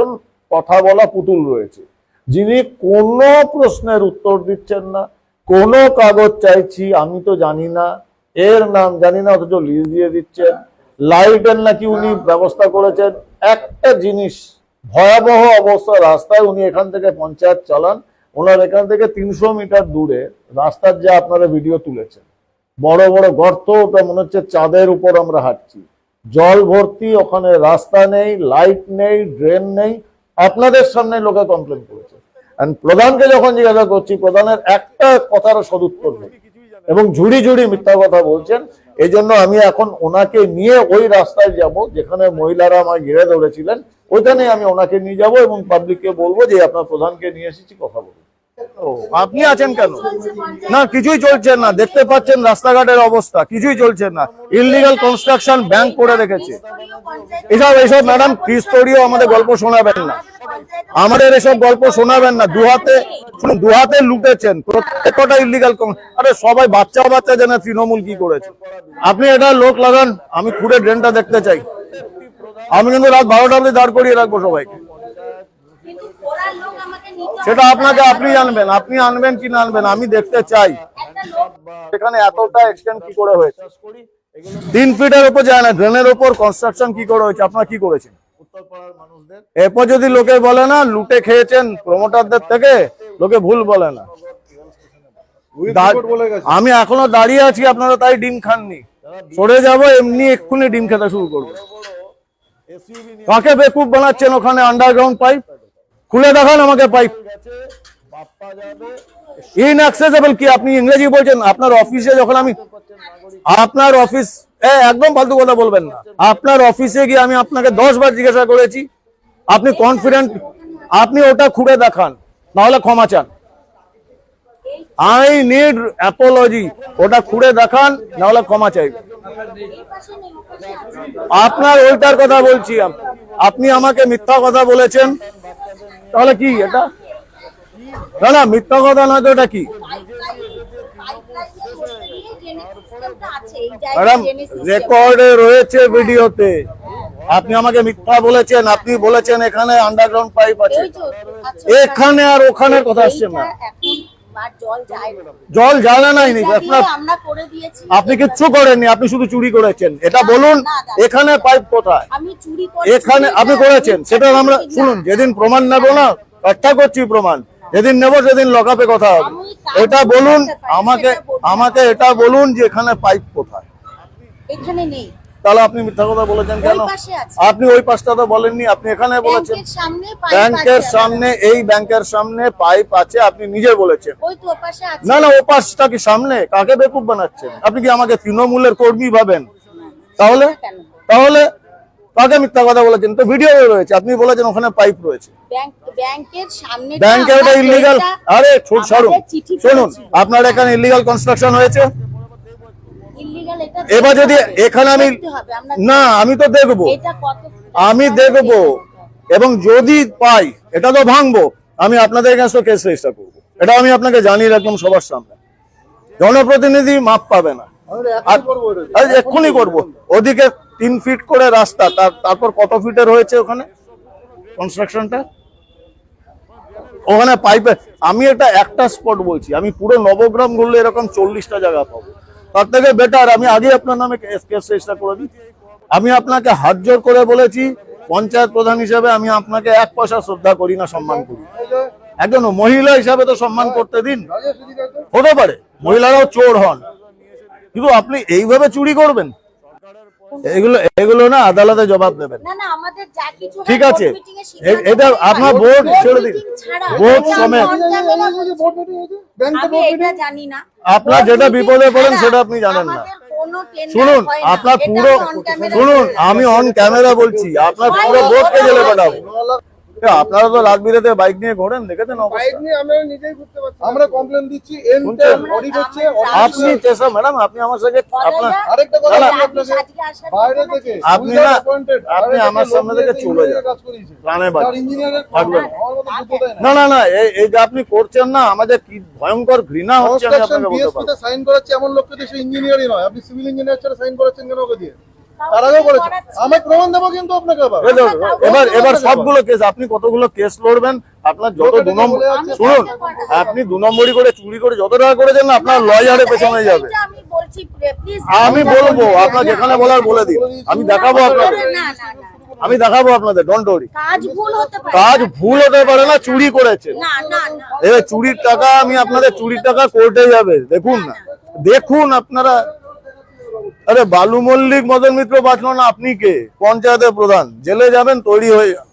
একজন কথা বলা পুতুল রয়েছে, যিনি কোনো প্রশ্নের উত্তর দিচ্ছেন না। কোনো কাগজ চাইছি, আমি তো জানি না, এর নাম জানি না, অথচ লিজ দিয়ে দিচ্ছেন। লাইটের নাকি উনি ব্যবস্থা করেছেন। একটা জিনিস, ভয়াবহ অবস্থা রাস্তায়, উনি এখান থেকে পঞ্চায়েত চালান, ওনার এখান থেকে 300 মিটার দূরে রাস্তার যে আপনারা ভিডিও তুলেছেন, বড় বড় গর্ত, ওটা মনে হচ্ছে চাঁদের উপর আমরা হাঁটছি, জল ভর্তি, ওখানে রাস্তা নেই, লাইট নেই, ড্রেন নেই। আপনাদের সামনে লোকে কমপ্লেন করেছে। প্রধানকে যখন জিজ্ঞাসা করছি, প্রধানের একটা কথার সদুত্তর নেই এবং ঝুড়ি ঝুড়ি মিথ্যা কথা বলছেন। এই জন্য আমি এখন ওনাকে নিয়ে ওই রাস্তায় যাব যেখানে মহিলারা আমার ঘিরে ধরেছিলেন, ওইখানে আমি ওনাকে নিয়ে যাব এবং পাবলিককে বলবো যে আপনার প্রধানকে নিয়ে এসেছি, কথা বলবো। আপনি আছেন কেন? না, কিছুই চলছে না। দেখতে পাচ্ছেন রাস্তাঘাটের অবস্থা, কিছুই চলছে না। ইললিগাল কনস্ট্রাকশন ব্যাংক করে রেখেছে। এসব ম্যাডাম ত্রিস্তরীয় আমাদের গল্প শোনাবেন না, আমাদের এসব গল্প শোনাবেন না। দু হাতে লুটেছেন প্রত্যেকটা ইললিগাল। আরে সবাই বাচ্চা বাচ্চা জানে তৃণমূল কি করেছে। আপনি এটা লোক লাগান, আমি খুঁড়ে ড্রেনটা দেখতে চাই। আমি কিন্তু রাত 12টা অবধি দাঁড় করিয়ে রাখবো সবাইকে। সেটা আপনাকে, আপনি জানবেন, আপনি আনবেন কি না আনবেন, আমি দেখতে চাই এখানে এতটা এক্সটেন্ড কি করে হয়েছে। 3 ফিটের উপর যায় না, ড্রেনের উপর কনস্ট্রাকশন কি করে হয়েছে, আপনারা কি করেছেন? এরপর যদি লোকে বলে না লুটে খেয়েছেন প্রমোটারদের থেকে, লোকে ভুল বলে না। আমি এখনো দাঁড়িয়ে আছি, আপনারা তাই ডিম খাননি। সরে যাব, এমনি এক্ষুনি ডিম খেতে শুরু করবো। কাকে বেকুব বানাচ্ছেন? ওখানে আন্ডারগ্রাউন্ড পাইপ খুলে দেখান আমাকে। পাইপ ইনঅ্যাক্সেসেবল কি? আপনি ইংরেজি বলছেন। আপনার অফিসে যখন আমি, আপনার অফিস, একদম ফালতু কথা বলবেন না। আপনার অফিসে গিয়ে আমি আপনাকে 10 বার জিজ্ঞাসা করেছি, আপনি কনফিডেন্ট, আপনি ওটা খুঁড়ে দেখান, নাহলে ক্ষমা চান। I need Apology. ওটা খুঁড়ে দেখান, নাহলে ক্ষমা চাইবেন। আপনার ওইটার কথা বলছি। আপনি আমাকে মিথ্যা কথা বলেছেন, তাহলে কি এটা? না না, মিথ্যা কথা নয় তো, এটা কি? ম্যাডাম রেকর্ডে রয়েছে, ভিডিওতে। আপনি আমাকে মিথ্যা বলেছেন। আপনি বলেছেন এখানে আন্ডারগ্রাউন্ড পাইপ আছে, এখানে আর ওখানের কথা আসছে না। জল জ্বালা নাই, আপনি কিচ্ছু করেননি, আপনি শুধু চুরি করেছেন। এটা বলুন, এখানে পাইপ কোথায়? এখানে আপনি করেছেন, সেটা আমরা শুনুন। যেদিন প্রমাণ নেবো না, ব্যাখ্যা করছি প্রমাণ, যেদিন নেবো সেদিন লকআপে কথা হবে। এটা বলুন আমাকে এটা বলুন যে এখানে পাইপ কোথায়? এখানে নেই। তাহলে আপনি মিথ্যা কথা বলেছেন কেন? আপনি ওই পাশটা তো বলেননি, আপনি এখানে বলেছেন। ব্যাংকের সামনে, এই ব্যাংকের সামনে পাইপ আছে, আপনি নিজে বলেছেন। না না, ও পাশটা কি সামনে? কাকে বেকুব বানাচ্ছেন? আপনি কি আমাকে তৃণমূলের কর্মী ভাবেন? তাহলে কাকে মিথ্যা কথা বলেছেন? তো ভিডিও রয়েছে, আপনি বলেছেন ওখানে পাইপ রয়েছে। ব্যাংকের সামনে, ব্যাংকের ওটা ইললিগাল। আরে শুনুন, আপনার এখানে ইললিগাল কনস্ট্রাকশন হয়েছে। এবার যদি এখানে আমি তো দেখবো, এবং যদি পাই এটা তো ভাঙবো, আমি আপনাদের কাছে কেস রেজিস্টার করবো। এটা আমি আপনাকে জানিয়ে রাখলাম সবার সামনে। জনপ্রতিনিধি মাপ পাবে না, এক্ষুনি করবো। ওদিকে 3 ফিট করে রাস্তা, তারপর কত ফিটের হয়েছে ওখানে কনস্ট্রাকশনটা? ওখানে পাইপে, আমি একটা স্পট বলছি, আমি পুরো নবগ্রাম ঘুরলে এরকম 40টা জায়গা পাবো। তার থেকে বেটার আমি আগে আপনার নামে কেস রেজিস্টার করে দিই। আমি আপনাকে হাত জোর করে বলেছি, পঞ্চায়েত প্রধান হিসেবে আমি আপনাকে 1 পয়সা শ্রদ্ধা করি না, সম্মান করি। একজন মহিলা হিসাবে তো সম্মান করতে দিন। হতে পারে মহিলারাও চোর হন, কিন্তু আপনি এইভাবে চুরি করবেন? এগুলো না আদালতে জবাব দেবেন। ঠিক আছে, এটা আপনার বোর্ড ছেড়ে দিন, বোর্ড সমেত। আপনার যেটা বিপদে পড়েন সেটা আপনি জানেন না। শুনুন, আপনার পুরো শুনুন, আমি অন ক্যামেরা বলছি, আপনার পুরো বোর্ডকে জেলে পাঠাবো। আপনারা তো রাত বিরেতে বাইক নিয়ে ঘোরেন, দেখেছেন? আমরা কমপ্লেন দিচ্ছি, আপনি চেষ্টা, ম্যাডাম আপনি আমার সাথে, আপনি আমার সামনে থেকে চলে যান। না না না, এই যে আপনি করছেন না, আমাদের কি ভয়ঙ্কর ঘৃণা হচ্ছে। আমি আপনাকে বলতে পারবো, সাইন করাচ্ছি এমন লোককে তো সে ইঞ্জিনিয়ারই নয়। আপনি সিভিল ইঞ্জিনিয়ার ছাড়া সাইন করাচ্ছেন কেন ওকে দিয়ে? তার আগেও করেছে। আমি প্রমাণ দেবো কিন্তু আপনাকে আবার। এবার এবার সবগুলো কেস আপনি কতগুলো কেস লড়বেন, আপনার যত দু নম্বর শুনুন, আপনি 2 নম্বরই করে চুরি করে যত টাকা করেছেন না, আপনার লয়ারের পেছনে যাবে। আমি বলছি প্লিজ আমি বলবো, আপনার যেখানে বলার বলে দিন, আমি দেখাবো আপনাদের, না না না আমি দেখাবো আপনাদের, ডোন্ট ওয়ারি। কাজ ভুল হতে পারে কাজ ভুল হতে পারে না, চুরি করেছে। না না না এবার চুরির টাকা, আমি আপনাদের চুরির টাকা কোর্টে যাবে, দেখুন না, দেখুন আপনারা। আরে বালু মল্লিক, মদন মিত্র বাঁচলো না, আপনি কে? পঞ্চায়েতের প্রধান, জেলে যাবেন, তৈরি হয়ে যান।